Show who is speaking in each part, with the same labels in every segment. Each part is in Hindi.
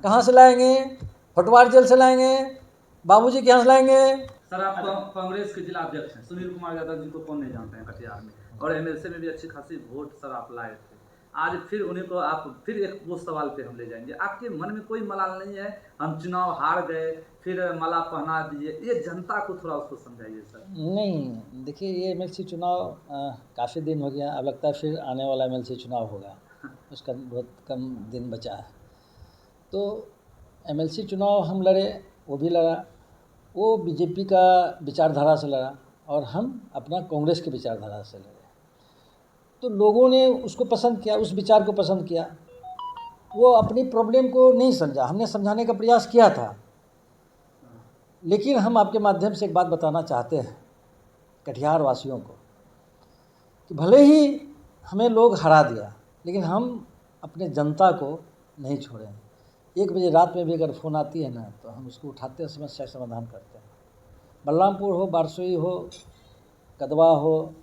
Speaker 1: कहाँ से लाएंगे? होटवार जेल से लाएंगे? बाबूजी के यहाँ से लाएंगे?
Speaker 2: सर आप कांग्रेस के जिला अध्यक्ष हैं, सुनील कुमार यादव जी को कौन नहीं जानते हैं कटिहार में, और एमएलसी में भी अच्छी खासी वोट सर आप लाए थे। आज फिर उन्हीं को आप फिर एक वो सवाल पे हम ले जाएंगे, आपके मन में कोई मलाल नहीं है? हम चुनाव हार गए, फिर माला पहना दिए, ये जनता को थोड़ा उसको समझाइए सर।
Speaker 1: नहीं, देखिए ये एमएलसी चुनाव काफ़ी दिन हो गया, अब लगता है फिर आने वाला एमएलसी चुनाव होगा, उसका बहुत कम दिन बचा है। तो एमएलसी चुनाव हम लड़े, वो भी लड़ा, वो बीजेपी का विचारधारा से लड़ा और हम अपना कांग्रेस की विचारधारा से लड़े। तो लोगों ने उसको पसंद किया, उस विचार को पसंद किया। वो अपनी प्रॉब्लम को नहीं समझा, हमने समझाने का प्रयास किया था। लेकिन हम आपके माध्यम से एक बात बताना चाहते हैं कटिहार वासियों को कि भले ही हमें लोग हरा दिया, लेकिन हम अपने जनता को नहीं छोड़ेंगे। 1 बजे रात में भी अगर फ़ोन आती है ना, तो हम उसको उठाते हैं, समस्या समाधान करते हैं। बलरामपुर हो, बारसोई हो, कदवा हो,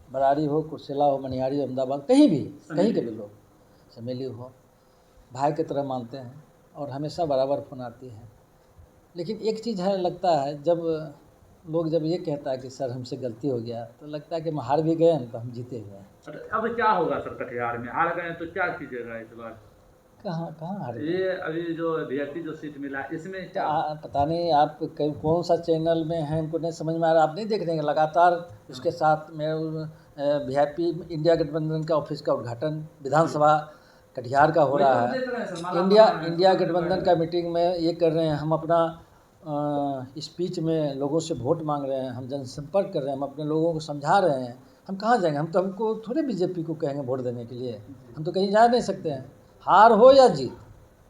Speaker 1: बराड़ी हो, कुर्सेला हो, मनिहारी, अहमदाबाद, कहीं के भी लोग, समेली हो, भाई की तरह मानते हैं और हमेशा बराबर फ़ोन आती है। लेकिन एक चीज़ है, लगता है जब लोग जब ये कहता है कि सर हमसे गलती हो गया, तो लगता है कि हम हार भी गए हैं तो हम जीते हुए हैं।
Speaker 2: अब क्या होगा सर कटिहार में? हार गए तो क्या कीजिएगा इस बार?
Speaker 1: कहाँ हार गए?
Speaker 2: ये अभी जो वीआईपी जो सीट मिला इसमें क्या?
Speaker 1: पता नहीं आप कौन सा चैनल में हैं, इनको नहीं समझ में आ रहा। आप नहीं देख रहे हैं लगातार उसके साथ में वीआईपी इंडिया गठबंधन का ऑफिस का उद्घाटन विधानसभा कटिहार का हो रहा है। इंडिया गठबंधन का मीटिंग में ये कर रहे हैं, हम अपना स्पीच में लोगों से वोट मांग रहे हैं, हम जनसंपर्क कर रहे हैं, हम अपने लोगों को समझा रहे हैं। हम कहाँ जाएंगे? हमको थोड़े बीजेपी को कहेंगे वोट देने के लिए, हम तो कहीं जा नहीं सकते हैं, हार हो या जीत,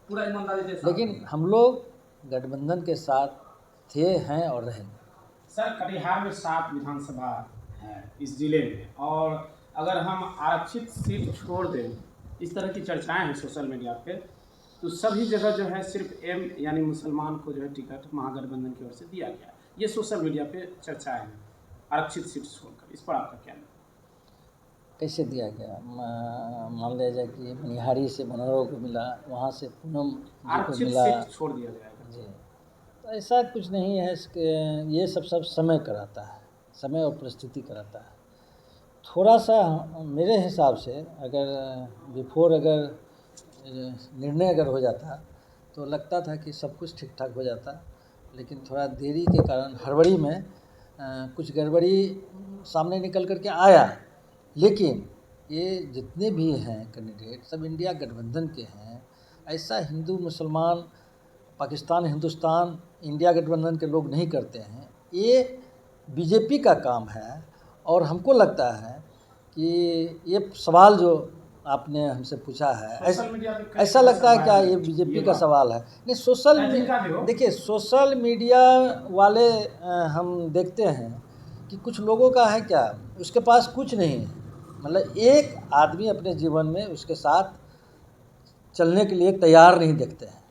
Speaker 2: पूरा ईमानदारी के साथ।
Speaker 1: लेकिन हम लोग गठबंधन के साथ थे, हैं और रहेंगे।
Speaker 3: सर कटिहार में 7 विधानसभा है इस जिले में, और अगर हम आरक्षित सीट छोड़ दें, इस तरह की चर्चाएं हैं सोशल मीडिया पे, तो सभी जगह जो है सिर्फ एम यानी मुसलमान को जो है टिकट महागठबंधन की ओर से दिया गया। ये सोशल मीडिया पे चर्चाएं हैं आरक्षित सीट छोड़कर, इस पर आपका क्या है?
Speaker 1: कैसे दिया गया? मान लिया जाए कि मनिहारी से मनोहर को मिला, वहाँ से पूनम जी को
Speaker 3: आरक्षित
Speaker 1: मिला,
Speaker 3: सीट छोड़ दिया गया
Speaker 1: जी। तो ऐसा कुछ नहीं है, ये सब समय कराता है, समय और परिस्थिति कराता है। थोड़ा सा मेरे हिसाब से अगर बिफोर अगर निर्णय अगर हो जाता तो लगता था कि सब कुछ ठीक ठाक हो जाता, लेकिन थोड़ा देरी के कारण हड़बड़ी में कुछ गड़बड़ी सामने निकल कर के आया। लेकिन ये जितने भी हैं कैंडिडेट सब इंडिया गठबंधन के हैं। ऐसा हिंदू मुसलमान, पाकिस्तान हिंदुस्तान, इंडिया गठबंधन के लोग नहीं करते हैं, ये बीजेपी का काम है। और हमको लगता है कि ये सवाल जो आपने हमसे पूछा है, ऐसा लगता है क्या ये बीजेपी का सवाल है? नहीं, सोशल मीडिया वाले हम देखते हैं कि कुछ लोगों का है क्या, उसके पास कुछ नहीं है, मतलब एक आदमी अपने जीवन में उसके साथ चलने के लिए तैयार नहीं देखते हैं।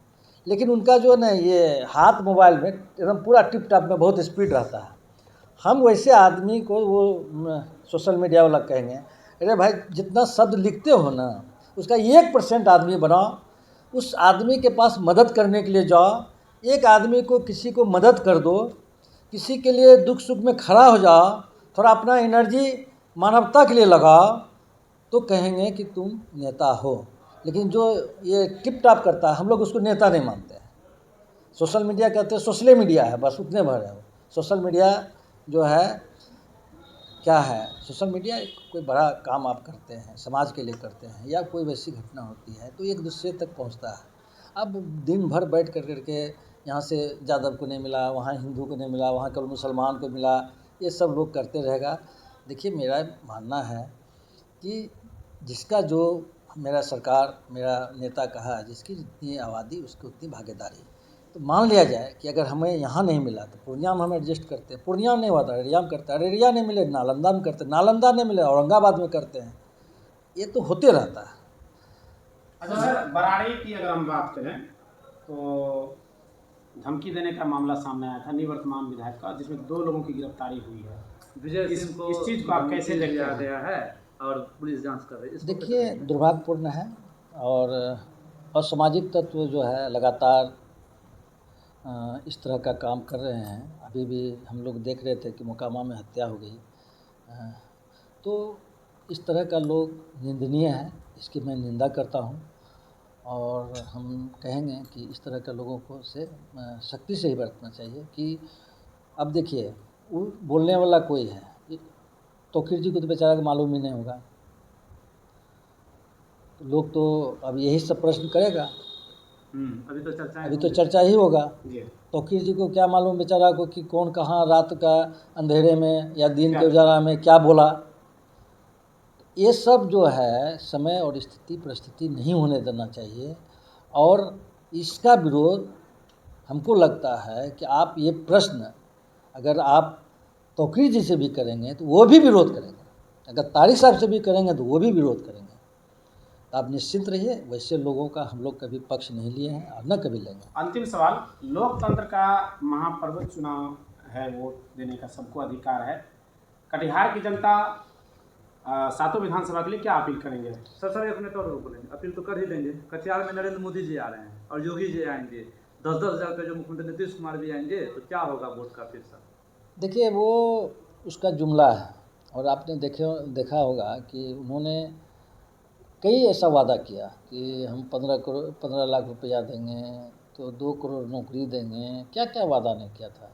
Speaker 1: लेकिन उनका जो है ना, ये हाथ मोबाइल में एकदम पूरा टिप टॉप में बहुत स्पीड रहता है। हम वैसे आदमी को वो सोशल मीडिया वाला कहेंगे, अरे भाई जितना शब्द लिखते हो ना, उसका 1% आदमी बनाओ, उस आदमी के पास मदद करने के लिए जाओ, एक आदमी को किसी को मदद कर दो, किसी के लिए दुख सुख में खड़ा हो जाओ, थोड़ा अपना एनर्जी मानवता के लिए लगाओ, तो कहेंगे कि तुम नेता हो। लेकिन जो ये टिप टॉप करता है, हम लोग उसको नेता नहीं मानते हैं। सोशल मीडिया कहते हैं सोशल मीडिया है, बस उतने भर है। सोशल मीडिया जो है क्या है? सोशल मीडिया कोई बड़ा काम आप करते हैं, समाज के लिए करते हैं, या कोई वैसी घटना होती है तो एक दूसरे तक पहुंचता है। अब दिन भर बैठ कर के यहाँ से यादव को नहीं मिला, वहाँ हिंदू को नहीं मिला, वहाँ केवल मुसलमान को मिला, ये सब लोग करते रहेगा। देखिए मेरा मानना है कि जिसका जो मेरा सरकार, मेरा नेता कहा, जिसकी जितनी आबादी उसकी उतनी भागीदारी। तो मान लिया जाए कि अगर हमें यहाँ नहीं मिला तो पूर्णिया में हम एडजस्ट करते हैं, पूर्णिया में नहीं हुआ तो अररिया में करते हैं, अररिया नहीं मिले नालंदा में करते हैं, नालंदा नहीं मिले औरंगाबाद में करते हैं। ये तो होते रहता है।
Speaker 3: अच्छा सर, बराड़ी की अगर हम बात करें तो धमकी देने का मामला सामने आया था निवर्तमान विधायक का, जिसमें 2 लोगों की गिरफ्तारी हुई है।
Speaker 2: विजय सिंह को
Speaker 3: इस चीज़ को आप कैसे लिया
Speaker 2: गया है और पुलिस जांच कर रही है?
Speaker 1: देखिए दुर्भाग्यपूर्ण है, और असामाजिक तत्व जो है लगातार इस तरह का काम कर रहे हैं। अभी भी हम लोग देख रहे थे कि मोकामा में हत्या हो गई। तो इस तरह का लोग निंदनीय है, इसकी मैं निंदा करता हूँ और हम कहेंगे कि इस तरह के लोगों को से सख्ती से ही बरतना चाहिए। कि अब देखिए वो बोलने वाला कोई है, तौकीर जी को तो बेचारा को मालूम ही नहीं होगा, लोग तो अब यही सब प्रश्न करेगा, अभी तो चर्चा ही होगा। तौकीर जी को क्या मालूम बेचारा को कि कौन कहाँ रात का अंधेरे में या दिन के उजाला में क्या बोला। ये सब जो है समय और स्थिति परिस्थिति नहीं होने देना चाहिए। और इसका विरोध हमको लगता है कि आप ये प्रश्न अगर आप तौकीर जी से भी करेंगे तो वो भी विरोध करेंगे, अगर तारिक साहब से भी करेंगे तो वो भी विरोध करेंगे। तो आप निश्चिंत रहिए, वैसे लोगों का हम लोग कभी पक्ष नहीं लिए हैं और न कभी लेंगे।
Speaker 3: अंतिम सवाल, लोकतंत्र का महापर्व चुनाव है, वोट देने का सबको अधिकार है। कटिहार की जनता सातों विधानसभा के लिए क्या अपील करेंगे?
Speaker 2: सर एक मिनट और बोलेंगे, अपील तो कर ही देंगे। कटिहार में नरेंद्र मोदी जी आ रहे हैं और योगी जी आएंगे, 10-10 हज़ार का जो मुख्यमंत्री नीतीश कुमार भी आएंगे, तो क्या होगा वोट का फिर सर?
Speaker 1: देखिए वो उसका जुमला है और आपने देखा होगा कि उन्होंने कई ऐसा वादा किया कि हम 15 लाख रुपया देंगे, तो 2 करोड़ नौकरी देंगे, क्या क्या वादा नहीं किया था।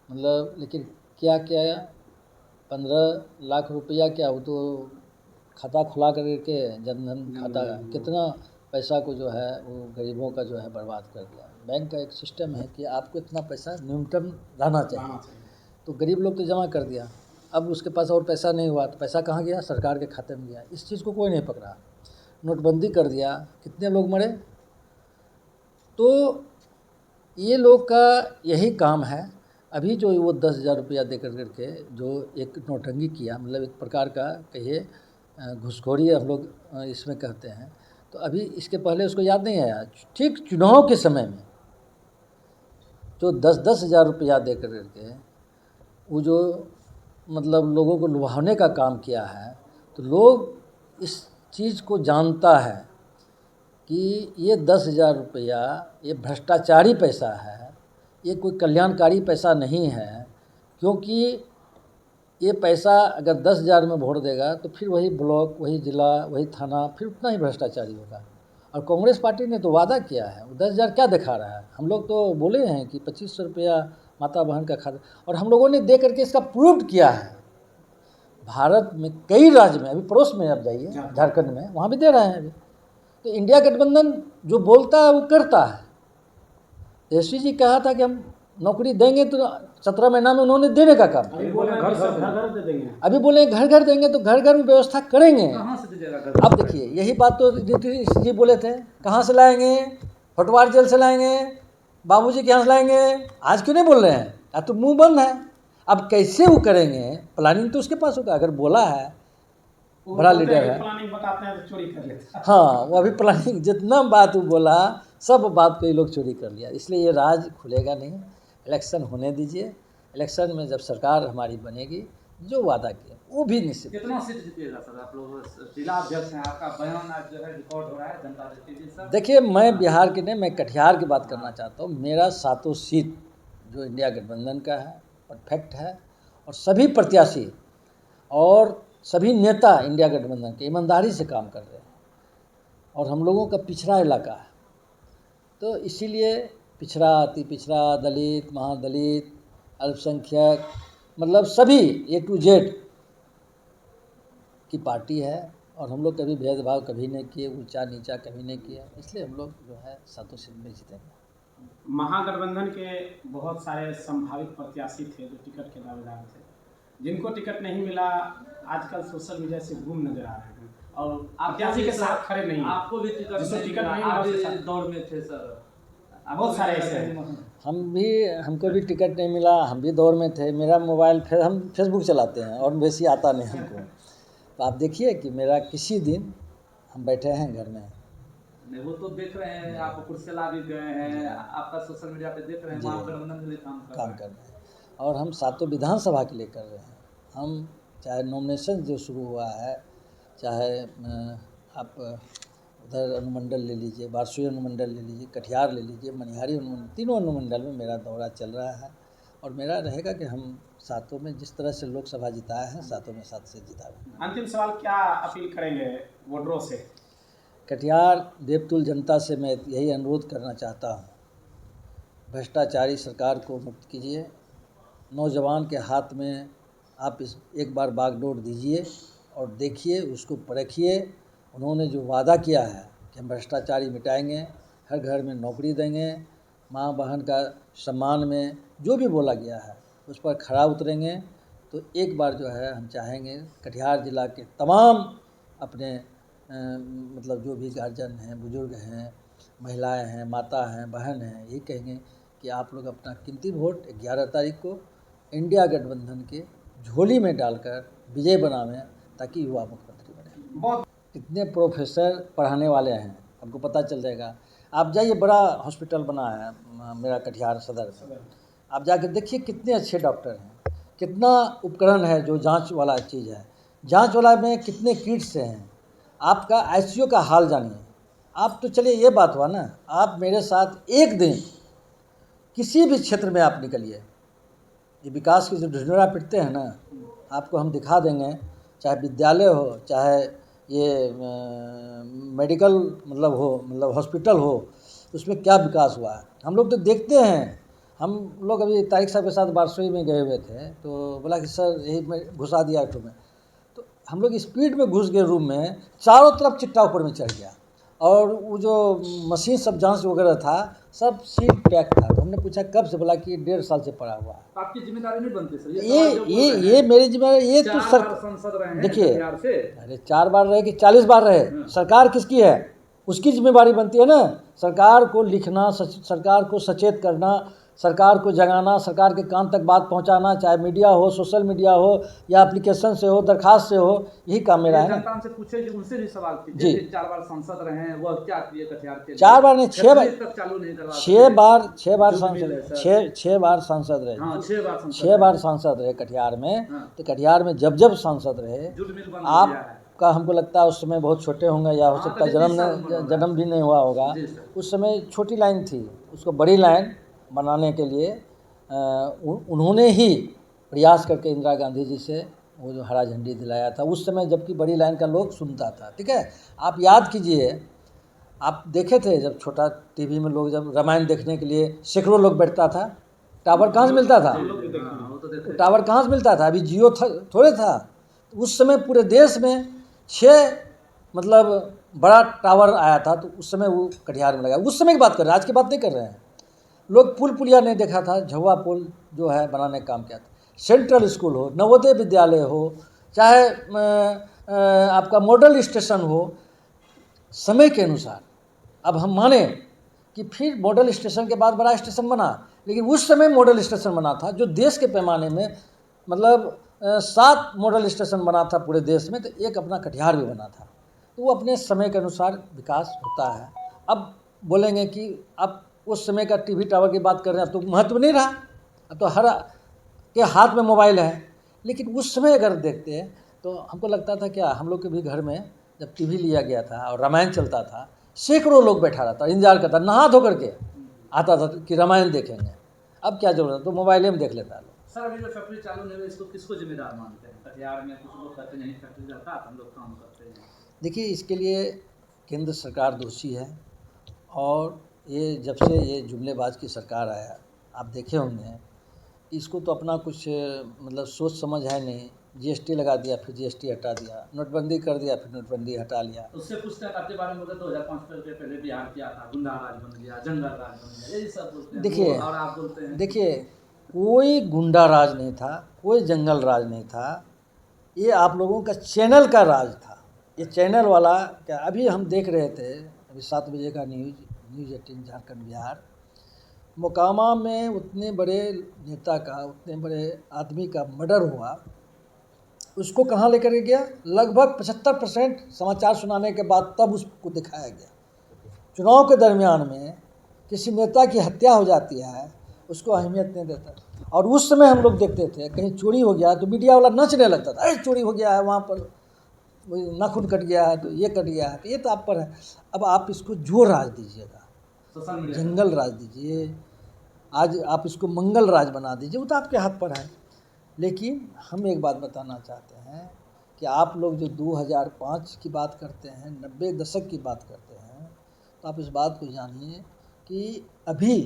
Speaker 1: मतलब लेकिन क्या क्या 15 लाख रुपया क्या, वो तो खाता खुला करके जनधन खाता कितना पैसा को जो है वो गरीबों का जो है बर्बाद कर दिया। बैंक का एक सिस्टम है कि आपको इतना पैसा न्यूनतम रहना चाहिए, तो गरीब लोग तो जमा कर दिया, अब उसके पास और पैसा नहीं हुआ तो पैसा कहाँ गया? सरकार के खाते में गया। इस चीज़ को कोई नहीं पकड़ा। नोटबंदी कर दिया, कितने लोग मरे। तो ये लोग का यही काम है। अभी जो वो 10,000 रुपया दे करके जो एक नौटंकी किया, मतलब एक प्रकार का कहिए घूसखोरी हम लोग इसमें कहते हैं। तो अभी इसके पहले उसको याद नहीं आया, ठीक चुनाव के समय में जो 10-10 हज़ार रुपया दे करके वो जो मतलब लोगों को लुभाने का काम किया है। तो लोग इस चीज़ को जानता है कि ये 10,000 रुपया ये भ्रष्टाचारी पैसा है, ये कोई कल्याणकारी पैसा नहीं है। क्योंकि ये पैसा अगर 10,000 में वोट देगा तो फिर वही ब्लॉक, वही ज़िला, वही थाना, फिर उतना ही भ्रष्टाचारी होगा। और कांग्रेस पार्टी ने तो वादा किया है, वो 10,000 क्या दिखा रहा है। हम लोग तो बोले हैं कि 2500 रुपया माता बहन का खाता, और हम लोगों ने दे करके इसका प्रूव किया है। भारत में कई राज्य में, अभी पड़ोस में आप जाइए झारखंड में, वहाँ भी दे रहे हैं अभी। तो इंडिया गठबंधन जो बोलता है वो करता है। तेजस्वी जी कहा था कि हम नौकरी देंगे, तो 17 महीना में उन्होंने देने का काम।
Speaker 3: अभी बोले घर घर दे देंगे,
Speaker 1: अभी बोले घर घर देंगे, तो घर घर में व्यवस्था करेंगे।
Speaker 2: कहाँ से दीजिएगा घर?
Speaker 1: अब देखिए यही बात तो नीतीश जी बोले थे, कहाँ से लाएंगे? फटवार जेल से लाएंगे, बाबूजी के यहाँ से लाएंगे। आज क्यों नहीं बोल रहे हैं? अब तो मुंह बंद है। अब कैसे वो करेंगे? प्लानिंग तो उसके पास होगा। अगर बोला है, बड़ा लीडर है,
Speaker 3: प्लानिंग बताते हैं तो चोरी कर लेते हैं।
Speaker 1: हाँ, वो अभी प्लानिंग जितना बात वो बोला सब बात को ये लोग चोरी कर लिया। इसलिए ये राज खुलेगा नहीं। इलेक्शन होने दीजिए, इलेक्शन में जब सरकार हमारी बनेगी, जो वादा किया वो भी निश्चित।
Speaker 2: कितना सीट जीतिएगा सर? आप लोग जिला अध्यक्ष हैं, आपका बयान आज जो है रिकॉर्ड हो रहा है जनता दृष्टि सर।
Speaker 1: देखिए मैं बिहार के नहीं, मैं कटिहार की बात करना चाहता हूँ। मेरा 7 सीट जो इंडिया गठबंधन का है परफेक्ट है, और सभी प्रत्याशी और सभी नेता इंडिया गठबंधन के ईमानदारी से काम कर रहे हैं। और हम लोगों का पिछड़ा इलाका है, तो इसीलिए पिछड़ा, अति पिछड़ा, दलित, महादलित, अल्पसंख्यक, मतलब सभी A to Z की पार्टी है। और हम लोग कभी भेदभाव कभी नहीं किए, ऊंचा नीचा कभी नहीं किया। इसलिए हम लोग जो है 7 सीट में जीतेंगे।
Speaker 3: महागठबंधन के बहुत सारे संभावित प्रत्याशी थे जो टिकट के दावेदार थे, जिनको टिकट नहीं मिला आजकल सोशल मीडिया से गुम नजर आ रहे हैं और प्रत्याशी के साथ खड़े नहीं हैं।
Speaker 2: आपको भी टिकट नहीं मिला, आप भी दौड़ में थे सर।
Speaker 3: बहुत सारे ऐसे हैं।
Speaker 1: हमको भी टिकट नहीं मिला, हम भी दौड़ में थे। मेरा मोबाइल, फिर हम फेसबुक चलाते हैं और बेसी आता नहीं हमको। तो आप देखिए कि मेरा किसी दिन हम बैठे हैं घर में,
Speaker 2: नहीं वो तो देख रहे हैं, आप कुर्सेला भी गए हैं, आपका सोशल मीडिया पे देख रहे हैं, महागठबंधन के लिए काम कर रहे हैं।
Speaker 1: और हम 7 विधानसभा के लिए कर रहे हैं। हम चाहे नॉमिनेशन जो शुरू हुआ है, चाहे आप उधर अनुमंडल ले लीजिए, बारसूरी अनुमंडल ले लीजिए, कटिहार ले लीजिए, मनिहारी अनुमंडल, तीनों अनुमंडल में मेरा दौरा चल रहा है। और मेरा रहेगा कि हम सातों में जिस तरह से लोकसभा जिताए हैं, सातों में 7 से जिताएंगे।
Speaker 3: अंतिम सवाल, क्या अपील करेंगे वोटरों से?
Speaker 1: कटिहार देवतुल जनता से मैं यही अनुरोध करना चाहता हूँ, भ्रष्टाचारी सरकार को मुक्त कीजिए। नौजवान के हाथ में आप एक बार बागडोर दीजिए और देखिए, उसको परखिए। उन्होंने जो वादा किया है कि हम भ्रष्टाचारी मिटाएंगे, हर घर में नौकरी देंगे, माँ बहन का सम्मान में जो भी बोला गया है उस पर खरा उतरेंगे, तो एक बार जो है हम चाहेंगे कटिहार जिला के तमाम अपने मतलब जो भी गार्जियन हैं, बुजुर्ग हैं, महिलाएं हैं, माता हैं, बहन हैं, यही कहेंगे कि आप लोग अपना कीमती वोट 11 तारीख को इंडिया गठबंधन के झोली में डालकर विजय बनावें, ताकि युवा मुख्यमंत्री बने।
Speaker 3: बहुत
Speaker 1: कितने प्रोफेसर पढ़ाने वाले हैं आपको पता चल जाएगा। आप जाइए, बड़ा हॉस्पिटल बना है मेरा कटिहार सदर में, आप जाकर देखिए कितने अच्छे डॉक्टर हैं, कितना उपकरण है जो जांच वाला चीज़ है, जांच वाला में कितने किट्स हैं। आपका आईसीयू का हाल जानिए आप। तो चलिए ये बात हुआ ना, आप मेरे साथ एक दिन किसी भी क्षेत्र में आप निकलिए, ये विकास की जो ढिंढोरा पिटते हैं ना, आपको हम दिखा देंगे। चाहे विद्यालय हो, चाहे ये मेडिकल मतलब हॉस्पिटल हो, उसमें क्या विकास हुआ है हम लोग तो देखते हैं। हम लोग अभी तारिक साहब के साथ बारसूरी में गए हुए थे, तो बोला कि सर यही में घुसा दिया ऑटो में, तो हम लोग स्पीड में घुस गए रूम में, चारों तरफ चिट्टा ऊपर में चढ़ गया, और वो जो मशीन सब जांच वगैरह था सब सील पैक था। तो हमने पूछा कब से, बोला कि 1.5 साल से पड़ा हुआ है।
Speaker 2: आपकी जिम्मेदारी नहीं बनती सर?
Speaker 1: ये मेरी जिम्मेदारी, ये तो सर
Speaker 2: संसद रहे हैं
Speaker 1: देखिए,
Speaker 2: कटिहार से।
Speaker 1: अरे 4 बार रहे कि 40 बार रहे, सरकार किसकी है? उसकी जिम्मेदारी बनती है ना। सरकार को लिखना, सरकार को सचेत करना, सरकार को जगाना, सरकार के कान तक बात पहुंचाना, चाहे मीडिया हो, सोशल मीडिया हो, या एप्लीकेशन से हो, दरखास्त से हो, यही काम मेरा है ना।
Speaker 2: जनता से पूछे कि उनसे भी सवाल कीजिए।
Speaker 1: जी।
Speaker 2: जैसे 4 बार सांसद रहे हैं, वह क्या किए कटिहार के लिए?
Speaker 1: 4 बार नहीं, 6 बार,
Speaker 2: तक चालू नहीं करवा
Speaker 1: 6 बार
Speaker 2: जो भी मिले
Speaker 1: सांसद,
Speaker 2: सर।
Speaker 1: 6 बार सांसद रहे।
Speaker 2: हाँ, 6 बार सांसद
Speaker 1: 6 बार सांसद रहे कटिहार में।
Speaker 2: हाँ।
Speaker 1: तो कटिहार में जब सांसद रहे,
Speaker 2: जूट मिल बंद
Speaker 1: आप
Speaker 2: किया है।
Speaker 1: का हमको लगता है उस समय बहुत छोटे होंगे, या हो
Speaker 2: हाँ,
Speaker 1: सकता है
Speaker 2: तो 20 साल उम्र होगा।
Speaker 1: जन्म भी नहीं हुआ होगा।
Speaker 2: जी सर।
Speaker 1: उस समय छोटी लाइन थी, उसको बड़ी लाइन बनाने के लिए उन्होंने ही प्रयास करके इंदिरा गांधी जी से वो जो हरा झंडी दिलाया था उस समय, जबकि बड़ी लाइन का लोग सुनता था। ठीक है, आप याद कीजिए, आप देखे थे जब छोटा टीवी में लोग जब रामायण देखने के लिए सैकड़ों लोग बैठता था, टावर कहाँ से मिलता था? टावर कहाँ से मिलता था? अभी जियो थोड़े था। उस समय पूरे देश में 6 मतलब बड़ा टावर आया था, तो उस समय वो कटिहार में लगा। उस समय की बात कर रहे हैं, आज की बात नहीं कर रहे हैं। लोग पुल पुलिया नहीं देखा था, झुआ पुल जो है बनाने का काम किया था। सेंट्रल स्कूल हो, नवोदय विद्यालय हो, चाहे आपका मॉडल स्टेशन हो, समय के अनुसार। अब हम माने कि फिर मॉडल स्टेशन के बाद बड़ा स्टेशन बना, लेकिन उस समय मॉडल स्टेशन बना था जो देश के पैमाने में मतलब 7 मॉडल स्टेशन बना था पूरे देश में, तो एक अपना कटिहार भी बना था। तो वो अपने समय के अनुसार विकास होता है। अब बोलेंगे कि अब उस समय का टीवी टावर की बात कर रहे हैं, तो महत्व नहीं रहा, अब तो हर के हाथ में मोबाइल है। लेकिन उस समय अगर देखते हैं तो हमको लगता था क्या, हम लोग के भी घर में जब टीवी लिया गया था और रामायण चलता था, सैकड़ों लोग बैठा रहता, इंतजार करता, नहा धो करके आता था कि रामायण देखेंगे। अब क्या जरूरत है, तो मोबाइल में देख लेता है लोग।
Speaker 2: सर अभी जो फैक्ट्री चालू नहीं हुई, इसको किसको जिम्मेदार मानते हैं? कटिहार में कुछ लोग कहते नहीं फैक्ट्री जाता, हम लोग काम करते हैं।
Speaker 1: देखिए, इसके लिए केंद्र सरकार दोषी है, और ये जब से ये जुमलेबाज की सरकार आया, आप देखे होंगे, इसको तो अपना कुछ मतलब सोच समझ है नहीं। जीएसटी लगा दिया, फिर जीएसटी हटा दिया, नोटबंदी कर दिया, फिर नोटबंदी हटा लिया।
Speaker 2: उससे पूछते हैं आपके बारे में, 2005 के पहले बिहार क्या था, गुंडा राज बन गया, जंगल राज बन गया, यही सब बोलते हैं।
Speaker 1: देखिए,
Speaker 2: और आप बोलते हैं
Speaker 1: देखिए, कोई गुंडा राज नहीं था, कोई जंगल राज नहीं था, ये आप लोगों का चैनल का राज था। ये चैनल वाला क्या, अभी हम देख रहे थे, अभी 7 बजे का न्यूज़ 18 झारखंड बिहार, मोकामा में उतने बड़े नेता का, उतने बड़े आदमी का मर्डर हुआ, उसको कहाँ लेकर के गया? लगभग 75% समाचार सुनाने के बाद तब उसको दिखाया गया। चुनाव के दरमियान में किसी नेता की हत्या हो जाती है, उसको अहमियत नहीं देता। और उस समय हम लोग देखते थे, कहीं चोरी हो गया तो मीडिया वाला नाचने लगता था, अरे चोरी हो गया है वहाँ पर, नाखून कट गया है तो ये कट गया है, तो ये तो आप पर है। अब आप इसको जो राज दीजिएगा,
Speaker 2: सोशल मीडिया
Speaker 1: जंगल राज दीजिए, आज आप इसको मंगल राज बना दीजिए, वो तो आपके हाथ पर है। लेकिन हम एक बात बताना चाहते हैं कि आप लोग जो 2005 की बात करते हैं, 90 दशक की बात करते हैं, तो आप इस बात को जानिए कि अभी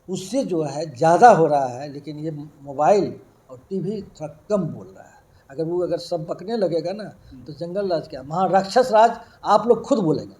Speaker 1: उससे जो है ज़्यादा हो रहा है, लेकिन ये मोबाइल और टीवी थोड़ा कम बोल रहा है। अगर सब बकने लगेगा ना, तो जंगल राज क्या, वहाँ राक्षस राज आप लोग खुद बोलेंगे।